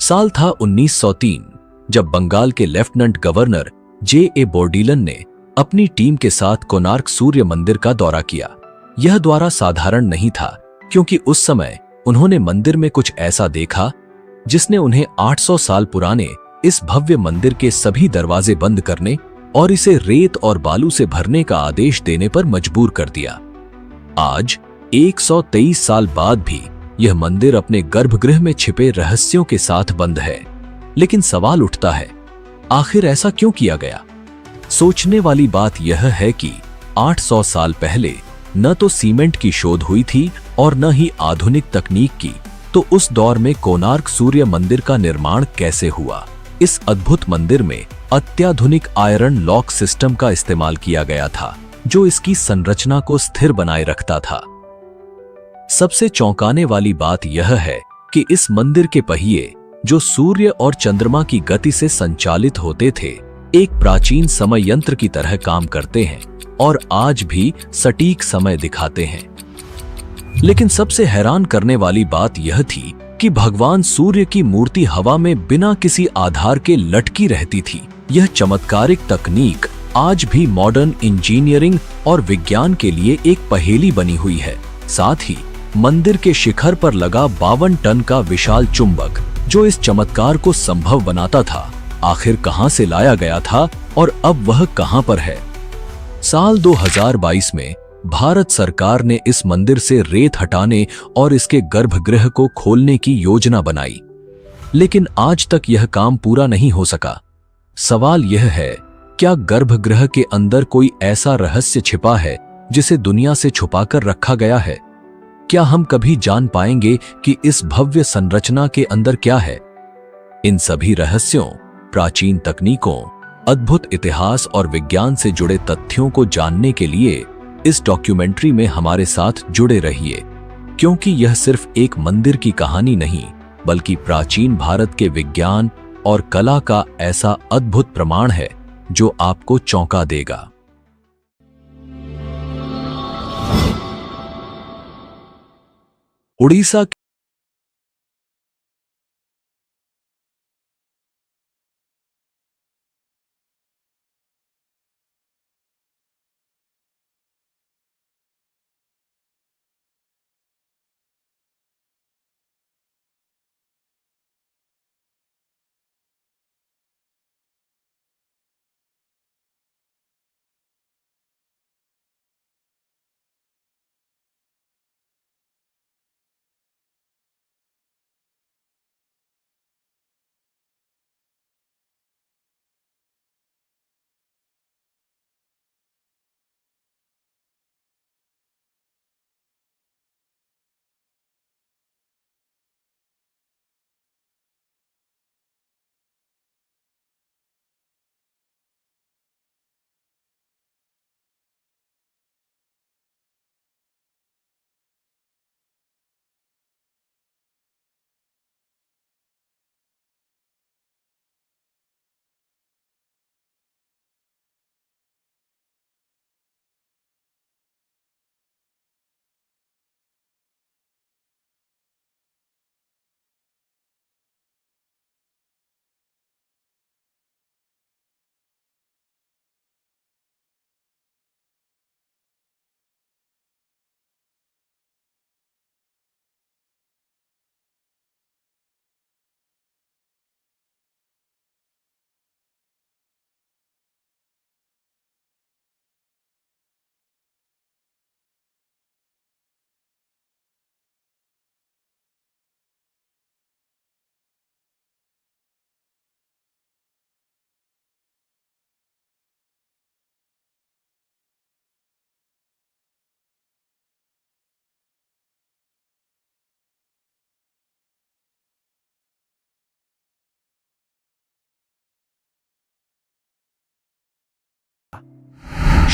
साल था 1903 जब बंगाल के लेफ्टिनेंट गवर्नर J.A. बोर्डीलन ने अपनी टीम के साथ कोणार्क सूर्य मंदिर का दौरा किया। यह दौरा साधारण नहीं था क्योंकि उस समय उन्होंने मंदिर में कुछ ऐसा देखा जिसने उन्हें 800 साल पुराने इस भव्य मंदिर के सभी दरवाजे बंद करने और इसे रेत और बालू से भरने का आदेश देने पर मजबूर कर दिया। आज 123 साल बाद भी यह मंदिर अपने गर्भगृह में छिपे रहस्यों के साथ बंद है। लेकिन सवाल उठता है, आखिर ऐसा क्यों किया गया? सोचने वाली बात यह है कि 800 साल पहले न तो सीमेंट की शोध हुई थी और न ही आधुनिक तकनीक की, तो उस दौर में कोणार्क सूर्य मंदिर का निर्माण कैसे हुआ? इस अद्भुत मंदिर में अत्याधुनिक आयरन लॉक सिस्टम का इस्तेमाल किया गया था जो इसकी संरचना को स्थिर बनाए रखता था। सबसे चौंकाने वाली बात यह है कि इस मंदिर के पहिए, जो सूर्य और चंद्रमा की गति से संचालित होते थे, एक प्राचीन समय यंत्र की तरह काम करते हैं और आज भी सटीक समय दिखाते हैं। लेकिन सबसे हैरान करने वाली बात यह थी कि भगवान सूर्य की मूर्ति हवा में बिना किसी आधार के लटकी रहती थी। यह चमत्कारिक तकनीक आज भी मॉडर्न इंजीनियरिंग और विज्ञान के लिए एक पहेली बनी हुई है। साथ ही मंदिर के शिखर पर लगा 52 टन का विशाल चुंबक, जो इस चमत्कार को संभव बनाता था, आखिर कहां से लाया गया था और अब वह कहां पर है? साल 2022 में भारत सरकार ने इस मंदिर से रेत हटाने और इसके गर्भगृह को खोलने की योजना बनाई, लेकिन आज तक यह काम पूरा नहीं हो सका। सवाल यह है, क्या गर्भगृह के अंदर कोई ऐसा रहस्य छिपा है जिसे दुनिया से छुपाकर रखा गया है? क्या हम कभी जान पाएंगे कि इस भव्य संरचना के अंदर क्या है? इन सभी रहस्यों, प्राचीन तकनीकों, अद्भुत इतिहास और विज्ञान से जुड़े तथ्यों को जानने के लिए इस डॉक्यूमेंट्री में हमारे साथ जुड़े रहिए, क्योंकि यह सिर्फ एक मंदिर की कहानी नहीं, बल्कि प्राचीन भारत के विज्ञान और कला का ऐसा अद्भुत प्रमाण है जो आपको चौंका देगा। उड़ीसा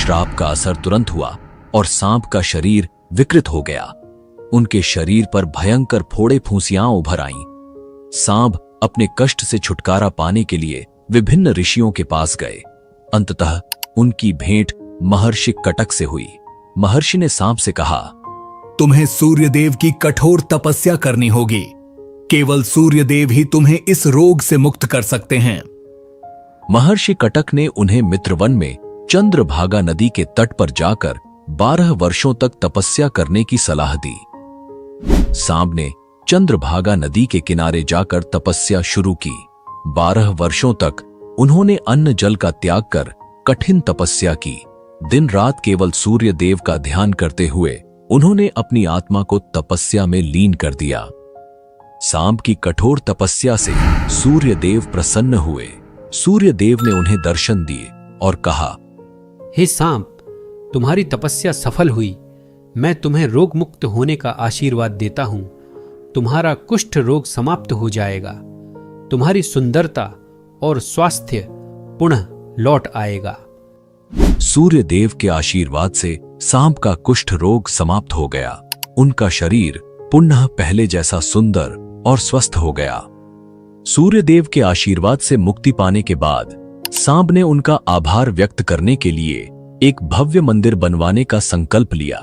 श्राप का असर तुरंत हुआ और सांप का शरीर विकृत हो गया। उनके शरीर पर भयंकर फोड़े फूंसियां उभर आईं। सांप अपने कष्ट से छुटकारा पाने के लिए विभिन्न ऋषियों के पास गए। अंततः उनकी भेंट महर्षि कटक से हुई। महर्षि ने सांप से कहा, तुम्हें सूर्यदेव की कठोर तपस्या करनी होगी। केवल सूर्यदेव ही तुम्हें इस रोग से मुक्त कर सकते हैं। महर्षि कटक ने उन्हें मित्रवन में चंद्रभागा नदी के तट पर जाकर 12 वर्षों तक तपस्या करने की सलाह दी। सांब ने चंद्रभागा नदी के किनारे जाकर तपस्या शुरू की। 12 वर्षों तक उन्होंने अन्न जल का त्याग कर कठिन तपस्या की। दिन रात केवल सूर्य देव का ध्यान करते हुए उन्होंने अपनी आत्मा को तपस्या में लीन कर दिया। सांब की कठोर तपस्या से सूर्य देव प्रसन्न हुए। सूर्य देव ने उन्हें दर्शन दिए और कहा, हे सांप, तुम्हारी तपस्या सफल हुई। मैं तुम्हें रोग मुक्त होने का आशीर्वाद देता हूं। तुम्हारा कुष्ठ रोग समाप्त हो जाएगा। तुम्हारी सुंदरता और स्वास्थ्य पुनः लौट आएगा। सूर्य देव के आशीर्वाद से सांप का कुष्ठ रोग समाप्त हो गया। उनका शरीर पुनः पहले जैसा सुंदर और स्वस्थ हो गया। सूर्य देव के आशीर्वाद से मुक्ति पाने के बाद सांप ने उनका आभार व्यक्त करने के लिए एक भव्य मंदिर बनवाने का संकल्प लिया।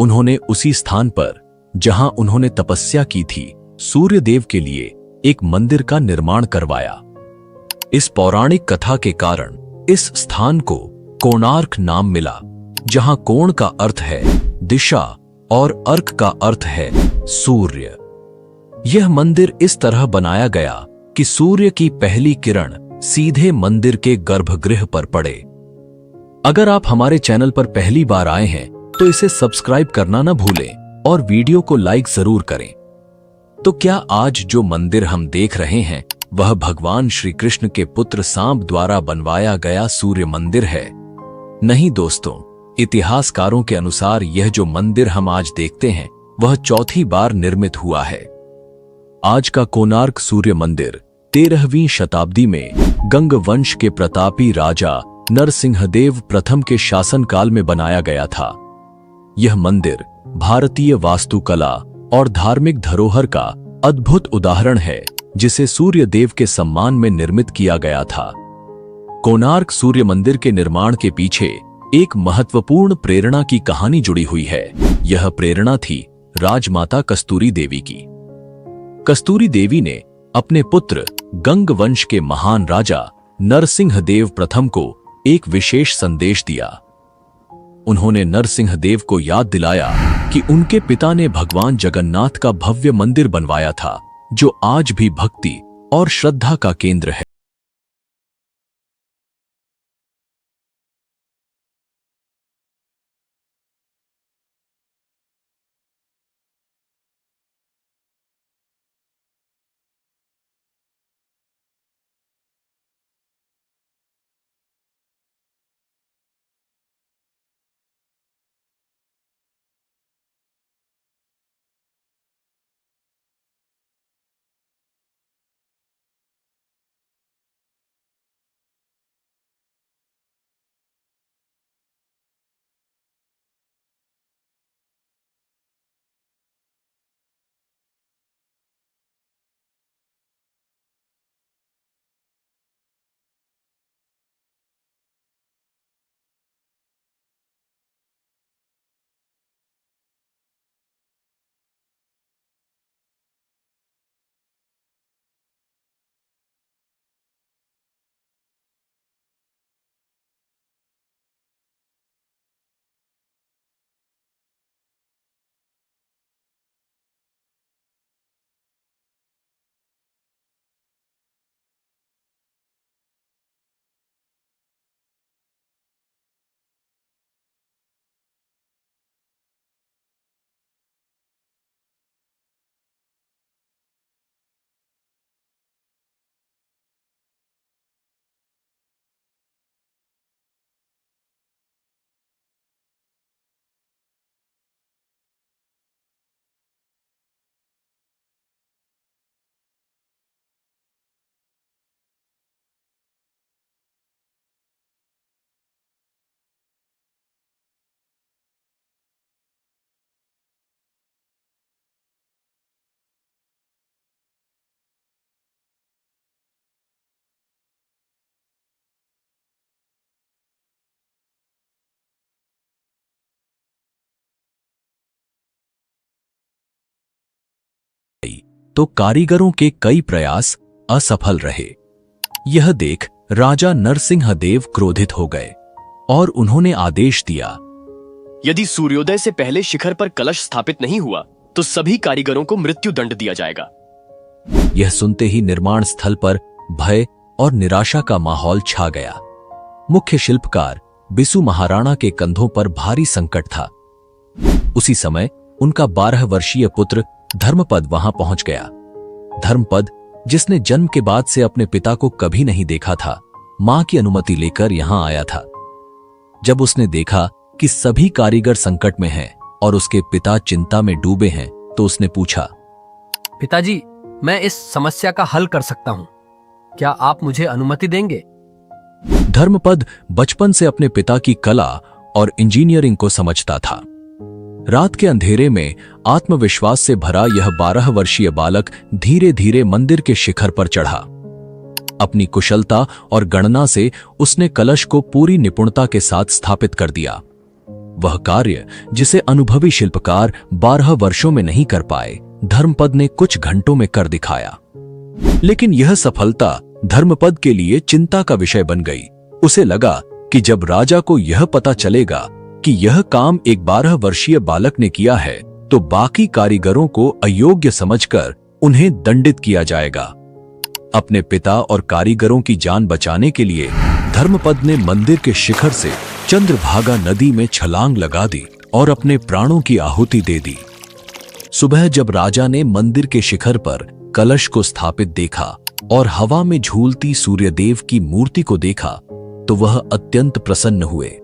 उन्होंने उसी स्थान पर जहां उन्होंने तपस्या की थी, सूर्य देव के लिए एक मंदिर का निर्माण करवाया। इस पौराणिक कथा के कारण इस स्थान को कोणार्क नाम मिला, जहां कोण का अर्थ है दिशा और अर्क का अर्थ है सूर्य। यह मंदिर इस तरह बनाया गया कि सूर्य की पहली किरण सीधे मंदिर के गर्भगृह पर पड़े। अगर आप हमारे चैनल पर पहली बार आए हैं तो इसे सब्सक्राइब करना न भूलें और वीडियो को लाइक जरूर करें। तो क्या आज जो मंदिर हम देख रहे हैं वह भगवान श्री कृष्ण के पुत्र सांब द्वारा बनवाया गया सूर्य मंदिर है? नहीं दोस्तों, इतिहासकारों के अनुसार यह जो मंदिर हम आज देखते हैं वह चौथी बार निर्मित हुआ है। आज का कोणार्क सूर्य मंदिर 13वीं शताब्दी में गंग वंश के प्रतापी राजा नरसिंहदेव प्रथम के शासनकाल में बनाया गया था। यह मंदिर भारतीय वास्तुकला और धार्मिक धरोहर का अद्भुत उदाहरण है, जिसे सूर्य देव के सम्मान में निर्मित किया गया था। कोणार्क सूर्य मंदिर के निर्माण के पीछे एक महत्वपूर्ण प्रेरणा की कहानी जुड़ी हुई है। यह प्रेरणा थी राजमाता कस्तूरी देवी की। कस्तूरी देवी ने अपने पुत्र गंग वंश के महान राजा नरसिंहदेव प्रथम को एक विशेष संदेश दिया। उन्होंने नरसिंहदेव को याद दिलाया कि उनके पिता ने भगवान जगन्नाथ का भव्य मंदिर बनवाया था, जो आज भी भक्ति और श्रद्धा का केंद्र है। तो कारीगरों के कई प्रयास असफल रहे। यह देख राजा नरसिंहदेव क्रोधित हो गए और उन्होंने आदेश दिया, यदि सूर्योदय से पहले शिखर पर कलश स्थापित नहीं हुआ तो सभी कारीगरों को मृत्यु दंड दिया जाएगा। यह सुनते ही निर्माण स्थल पर भय और निराशा का माहौल छा गया। मुख्य शिल्पकार बिसु महाराणा के कंधों पर भारी संकट था। उसी समय उनका 12 वर्षीय पुत्र धर्मपद वहां पहुंच गया। धर्मपद, जिसने जन्म के बाद से अपने पिता को कभी नहीं देखा था, मां की अनुमति लेकर यहां आया था। जब उसने देखा कि सभी कारीगर संकट में हैं और उसके पिता चिंता में डूबे हैं, तो उसने पूछा, पिताजी, मैं इस समस्या का हल कर सकता हूं, क्या आप मुझे अनुमति देंगे? धर्मपद बचपन से अपने पिता की कला और इंजीनियरिंग को समझता था। रात के अंधेरे में आत्मविश्वास से भरा यह 12 वर्षीय बालक धीरे धीरे मंदिर के शिखर पर चढ़ा। अपनी कुशलता और गणना से उसने कलश को पूरी निपुणता के साथ स्थापित कर दिया। वह कार्य जिसे अनुभवी शिल्पकार 12 वर्षों में नहीं कर पाए, धर्मपद ने कुछ घंटों में कर दिखाया। लेकिन यह सफलता धर्मपद के लिए चिंता का विषय बन गई। उसे लगा कि जब राजा को यह पता चलेगा कि यह काम एक 12 वर्षीय बालक ने किया है, तो बाकी कारीगरों को अयोग्य समझकर उन्हें दंडित किया जाएगा। अपने पिता और कारीगरों की जान बचाने के लिए धर्मपद ने मंदिर के शिखर से चंद्रभागा नदी में छलांग लगा दी और अपने प्राणों की आहुति दे दी। सुबह जब राजा ने मंदिर के शिखर पर कलश को स्थापित देखा और हवा में झूलती सूर्यदेव की मूर्ति को देखा, तो वह अत्यंत प्रसन्न हुए।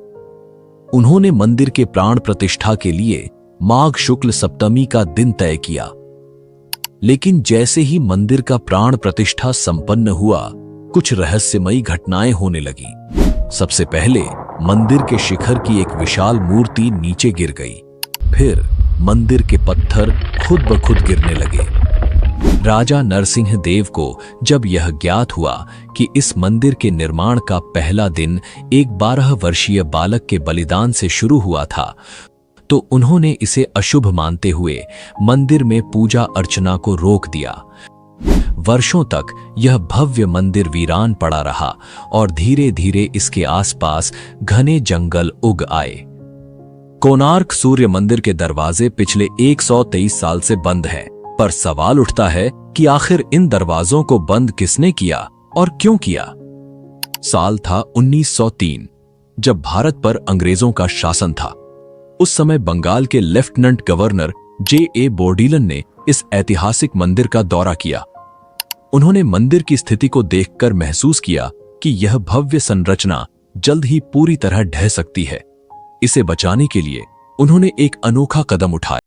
उन्होंने मंदिर के प्राण प्रतिष्ठा के लिए माघ शुक्ल सप्तमी का दिन तय किया। लेकिन जैसे ही मंदिर का प्राण प्रतिष्ठा संपन्न हुआ, कुछ रहस्यमयी घटनाएं होने लगी। सबसे पहले मंदिर के शिखर की एक विशाल मूर्ति नीचे गिर गई। फिर मंदिर के पत्थर खुद ब खुद गिरने लगे। राजा नरसिंहदेव को जब यह ज्ञात हुआ कि इस मंदिर के निर्माण का पहला दिन एक 12 वर्षीय बालक के बलिदान से शुरू हुआ था, तो उन्होंने इसे अशुभ मानते हुए मंदिर में पूजा अर्चना को रोक दिया। वर्षों तक यह भव्य मंदिर वीरान पड़ा रहा और धीरे धीरे इसके आसपास घने जंगल उग आए। कोणार्क सूर्य मंदिर के दरवाजे पिछले 123 साल से बंद हैं, पर सवाल उठता है कि आखिर इन दरवाजों को बंद किसने किया और क्यों किया। साल था 1903, जब भारत पर अंग्रेजों का शासन था। उस समय बंगाल के लेफ्टिनेंट गवर्नर जे.ए. बोर्डीलन ने इस ऐतिहासिक मंदिर का दौरा किया। उन्होंने मंदिर की स्थिति को देखकर महसूस किया कि यह भव्य संरचना जल्द ही पूरी तरह ढह सकती है। इसे बचाने के लिए उन्होंने एक अनोखा कदम उठाया।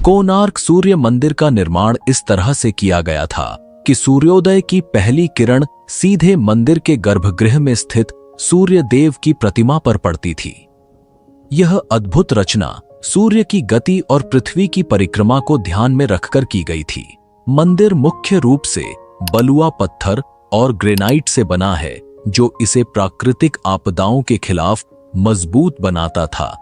कोणार्क सूर्य मंदिर का निर्माण इस तरह से किया गया था कि सूर्योदय की पहली किरण सीधे मंदिर के गर्भगृह में स्थित सूर्य देव की प्रतिमा पर पड़ती थी। यह अद्भुत रचना सूर्य की गति और पृथ्वी की परिक्रमा को ध्यान में रखकर की गई थी। मंदिर मुख्य रूप से बलुआ पत्थर और ग्रेनाइट से बना है, जो इसे प्राकृतिक आपदाओं के खिलाफ मजबूत बनाता था।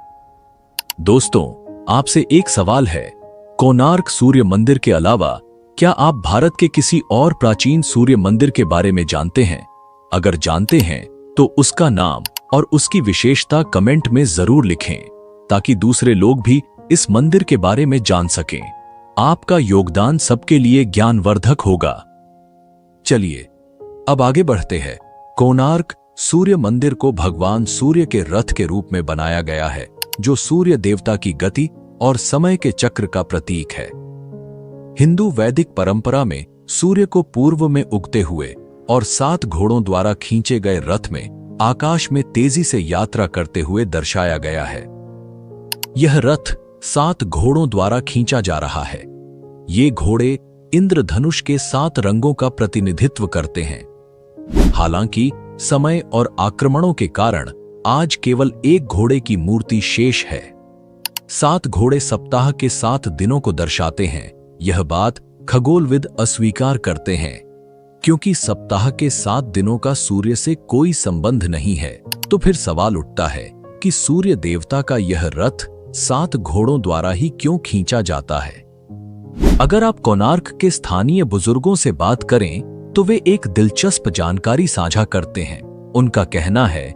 दोस्तों, आपसे एक सवाल है, कोणार्क सूर्य मंदिर के अलावा क्या आप भारत के किसी और प्राचीन सूर्य मंदिर के बारे में जानते हैं? अगर जानते हैं तो उसका नाम और उसकी विशेषता कमेंट में जरूर लिखें, ताकि दूसरे लोग भी इस मंदिर के बारे में जान सकें। आपका योगदान सबके लिए ज्ञानवर्धक होगा। चलिए अब आगे बढ़ते हैं। कोणार्क सूर्य मंदिर को भगवान सूर्य के रथ के रूप में बनाया गया है, जो सूर्य देवता की गति और समय के चक्र का प्रतीक है। हिंदू वैदिक परंपरा में सूर्य को पूर्व में उगते हुए और 7 घोड़ों द्वारा खींचे गए रथ में आकाश में तेजी से यात्रा करते हुए दर्शाया गया है। यह रथ 7 घोड़ों द्वारा खींचा जा रहा है। ये घोड़े इंद्रधनुष के 7 रंगों का प्रतिनिधित्व करते हैं। हालांकि समय और आक्रमणों के कारण आज केवल एक घोड़े की मूर्ति शेष है। 7 घोड़े सप्ताह के 7 दिनों को दर्शाते हैं। यह बात खगोलविद अस्वीकार करते हैं, क्योंकि सप्ताह के 7 दिनों का सूर्य से कोई संबंध नहीं है। तो फिर सवाल उठता है कि सूर्य देवता का यह रथ 7 घोड़ों द्वारा ही क्यों खींचा जाता है? अगर आप कोणार्क के स्थानीय बुजुर्गों से बात करें तो वे एक दिलचस्प जानकारी साझा करते हैं। उनका कहना है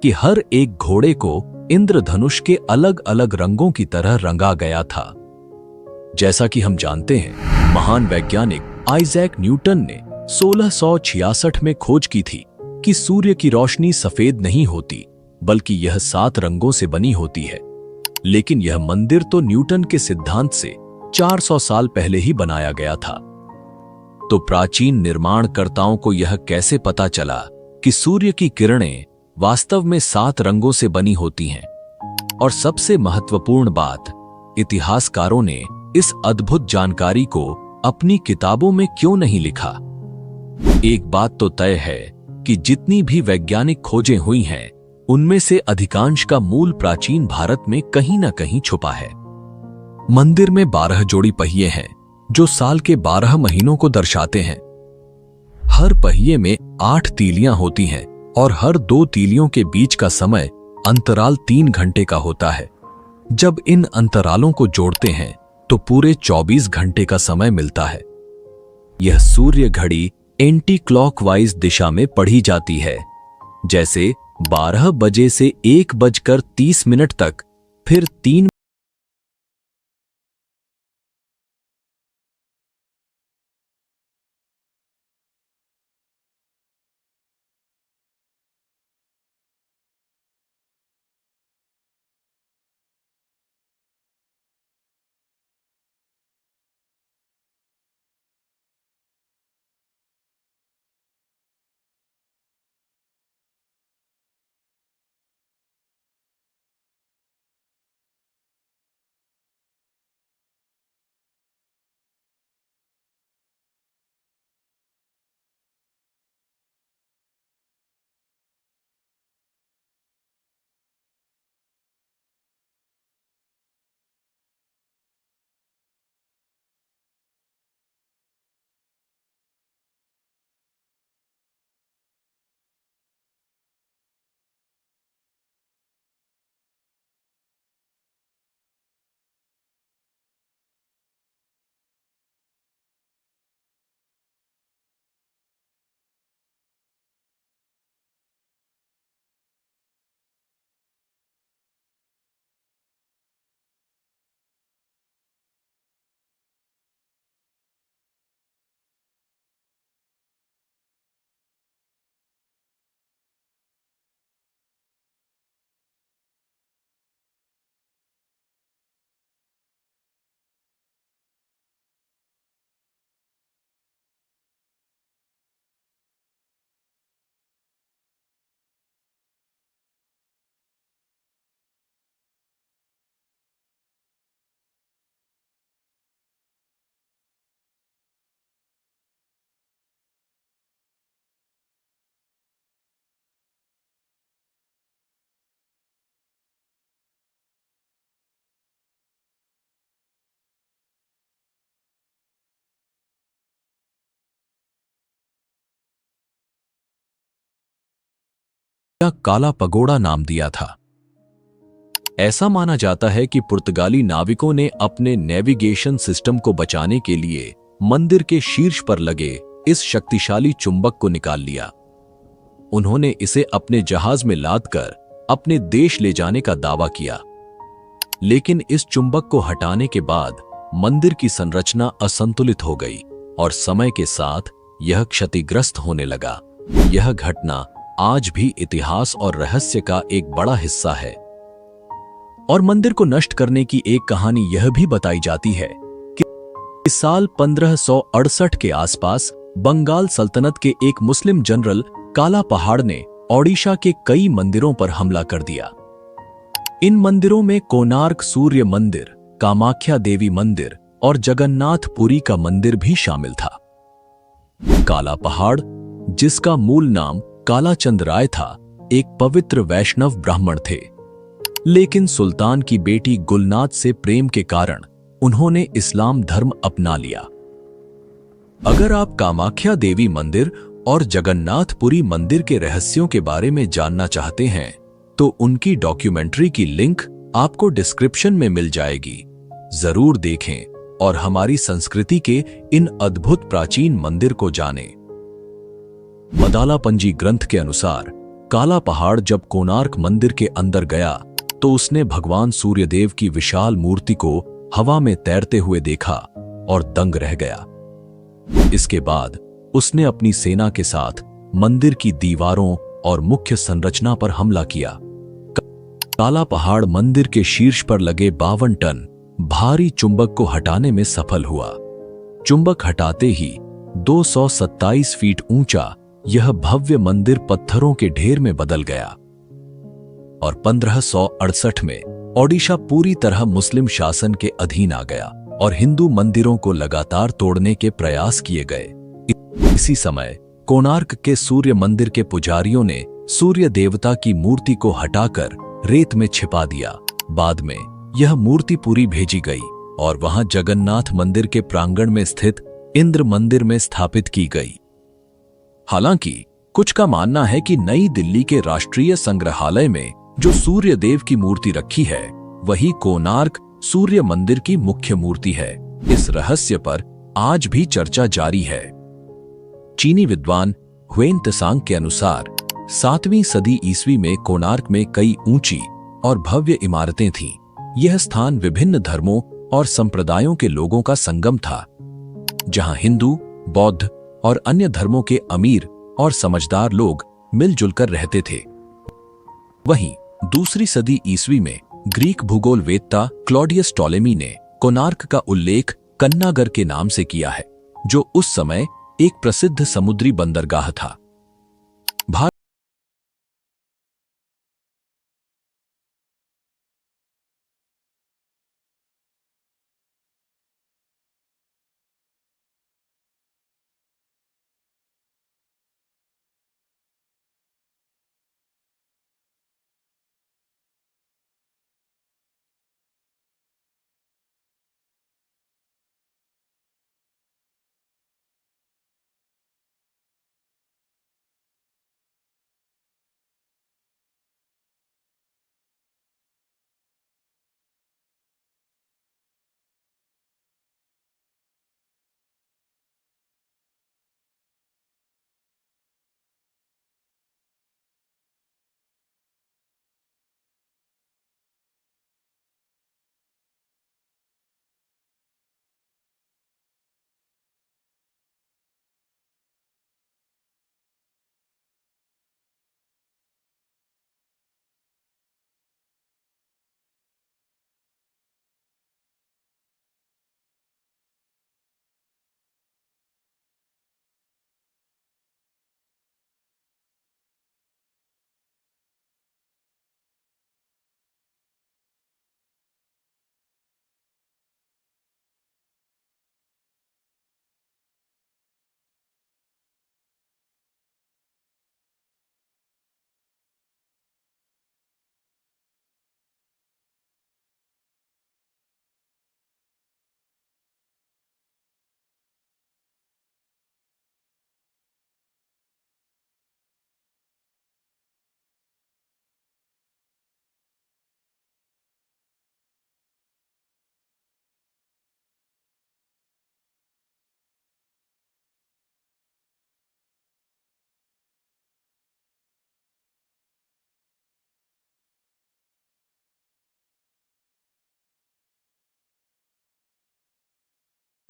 कि हर एक घोड़े को इंद्रधनुष के अलग अलग रंगों की तरह रंगा गया था। जैसा कि हम जानते हैं, महान वैज्ञानिक आइजैक न्यूटन ने 1666 में खोज की थी कि सूर्य की रोशनी सफेद नहीं होती, बल्कि यह 7 रंगों से बनी होती है। लेकिन यह मंदिर तो न्यूटन के सिद्धांत से 400 साल पहले ही बनाया गया था। तो प्राचीन निर्माणकर्ताओं को यह कैसे पता चला कि सूर्य की किरणें वास्तव में 7 रंगों से बनी होती हैं? और सबसे महत्वपूर्ण बात, इतिहासकारों ने इस अद्भुत जानकारी को अपनी किताबों में क्यों नहीं लिखा? एक बात तो तय है कि जितनी भी वैज्ञानिक खोजें हुई हैं, उनमें से अधिकांश का मूल प्राचीन भारत में कहीं ना कहीं छुपा है। मंदिर में 12 जोड़ी पहिए हैं, जो साल के 12 महीनों को दर्शाते हैं। हर पहिए में 8 तीलियां होती हैं और हर 2 तीलियों के बीच का समय अंतराल 3 घंटे का होता है। जब इन अंतरालों को जोड़ते हैं तो पूरे 24 घंटे का समय मिलता है। यह सूर्य घड़ी एंटी क्लॉकवाइज दिशा में पढ़ी जाती है, जैसे 12 बजे से 1:30 तक, फिर 3 काला पगोड़ा नाम दिया था। ऐसा माना जाता है कि पुर्तगाली नाविकों ने अपने नेविगेशन सिस्टम को बचाने के लिए मंदिर के शीर्ष पर लगे इस शक्तिशाली चुंबक को निकाल लिया। उन्होंने इसे अपने जहाज में लादकर अपने देश ले जाने का दावा किया, लेकिन इस चुंबक को हटाने के बाद मंदिर की संरचना असंतुलित हो गई और समय के साथ यह क्षतिग्रस्त होने लगा। यह घटना आज भी इतिहास और रहस्य का एक बड़ा हिस्सा है। और मंदिर को नष्ट करने की एक कहानी यह भी बताई जाती है कि इस साल 1568 के आसपास बंगाल सल्तनत के एक मुस्लिम जनरल काला पहाड़ ने ओडिशा के कई मंदिरों पर हमला कर दिया। इन मंदिरों में कोणार्क सूर्य मंदिर, कामाख्या देवी मंदिर और जगन्नाथपुरी का मंदिर भी शामिल था। काला पहाड़, जिसका मूल नाम कालाचंद राय था, एक पवित्र वैष्णव ब्राह्मण थे, लेकिन सुल्तान की बेटी गुलनाद से प्रेम के कारण उन्होंने इस्लाम धर्म अपना लिया। अगर आप कामाख्या देवी मंदिर और जगन्नाथपुरी मंदिर के रहस्यों के बारे में जानना चाहते हैं तो उनकी डॉक्यूमेंट्री की लिंक आपको डिस्क्रिप्शन में मिल जाएगी। जरूर देखें और हमारी संस्कृति के इन अद्भुत प्राचीन मंदिर को जानें। मदालापंजी ग्रंथ के अनुसार काला पहाड़ जब कोणार्क मंदिर के अंदर गया तो उसने भगवान सूर्यदेव की विशाल मूर्ति को हवा में तैरते हुए देखा और दंग रह गया। इसके बाद उसने अपनी सेना के साथ मंदिर की दीवारों और मुख्य संरचना पर हमला किया। काला पहाड़ मंदिर के शीर्ष पर लगे 52 टन भारी चुंबक को हटाने में सफल हुआ। चुंबक हटाते ही 227 फीट ऊंचा यह भव्य मंदिर पत्थरों के ढेर में बदल गया और 1568 में ओडिशा पूरी तरह मुस्लिम शासन के अधीन आ गया और हिंदू मंदिरों को लगातार तोड़ने के प्रयास किए गए। इसी समय कोणार्क के सूर्य मंदिर के पुजारियों ने सूर्य देवता की मूर्ति को हटाकर रेत में छिपा दिया। बाद में यह मूर्ति पूरी भेजी गई और वहां जगन्नाथ मंदिर के प्रांगण में स्थित इंद्र मंदिर में स्थापित की गई। हालांकि कुछ का मानना है कि नई दिल्ली के राष्ट्रीय संग्रहालय में जो सूर्य देव की मूर्ति रखी है वही कोणार्क सूर्य मंदिर की मुख्य मूर्ति है। इस रहस्य पर आज भी चर्चा जारी है। चीनी विद्वान हुएन त्सांग के अनुसार 7वीं सदी ईस्वी में कोणार्क में कई ऊंची और भव्य इमारतें थीं। यह स्थान विभिन्न धर्मों और संप्रदायों के लोगों का संगम था, जहां हिंदू, बौद्ध और अन्य धर्मों के अमीर और समझदार लोग मिलजुल कर रहते थे। वहीं दूसरी सदी ईस्वी में ग्रीक भूगोल वेत्ता क्लॉडियस टॉलेमी ने कोणार्क का उल्लेख कन्नागर के नाम से किया है, जो उस समय एक प्रसिद्ध समुद्री बंदरगाह था।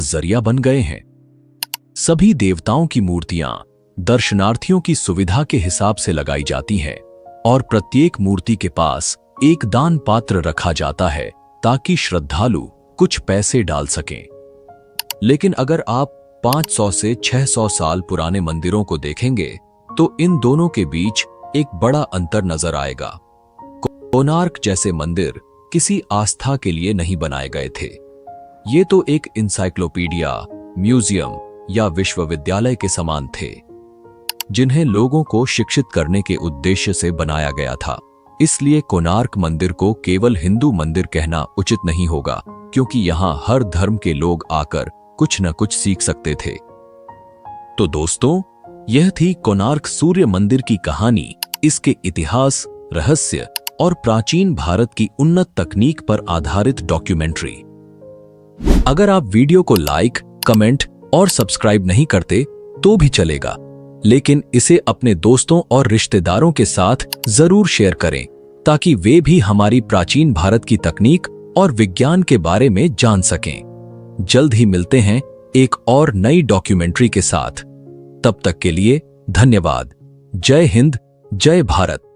जरिया बन गए हैं। सभी देवताओं की मूर्तियां दर्शनार्थियों की सुविधा के हिसाब से लगाई जाती हैं और प्रत्येक मूर्ति के पास एक दान पात्र रखा जाता है ताकि श्रद्धालु कुछ पैसे डाल सकें। लेकिन अगर आप 500 से 600 साल पुराने मंदिरों को देखेंगे तो इन दोनों के बीच एक बड़ा अंतर नजर आएगा। कोणार्क जैसे मंदिर किसी आस्था के लिए नहीं बनाए गए थे। ये तो एक इंसाइक्लोपीडिया, म्यूजियम या विश्वविद्यालय के समान थे, जिन्हें लोगों को शिक्षित करने के उद्देश्य से बनाया गया था। इसलिए कोणार्क मंदिर को केवल हिंदू मंदिर कहना उचित नहीं होगा, क्योंकि यहां हर धर्म के लोग आकर कुछ न कुछ सीख सकते थे। तो दोस्तों, यह थी कोणार्क सूर्य मंदिर की कहानी। इसके इतिहास, रहस्य और प्राचीन भारत की उन्नत तकनीक पर आधारित डॉक्यूमेंट्री। अगर आप वीडियो को लाइक, कमेंट और सब्सक्राइब नहीं करते तो भी चलेगा, लेकिन इसे अपने दोस्तों और रिश्तेदारों के साथ जरूर शेयर करें ताकि वे भी हमारी प्राचीन भारत की तकनीक और विज्ञान के बारे में जान सकें। जल्द ही मिलते हैं एक और नई डॉक्यूमेंट्री के साथ। तब तक के लिए धन्यवाद। जय हिंद, जय भारत।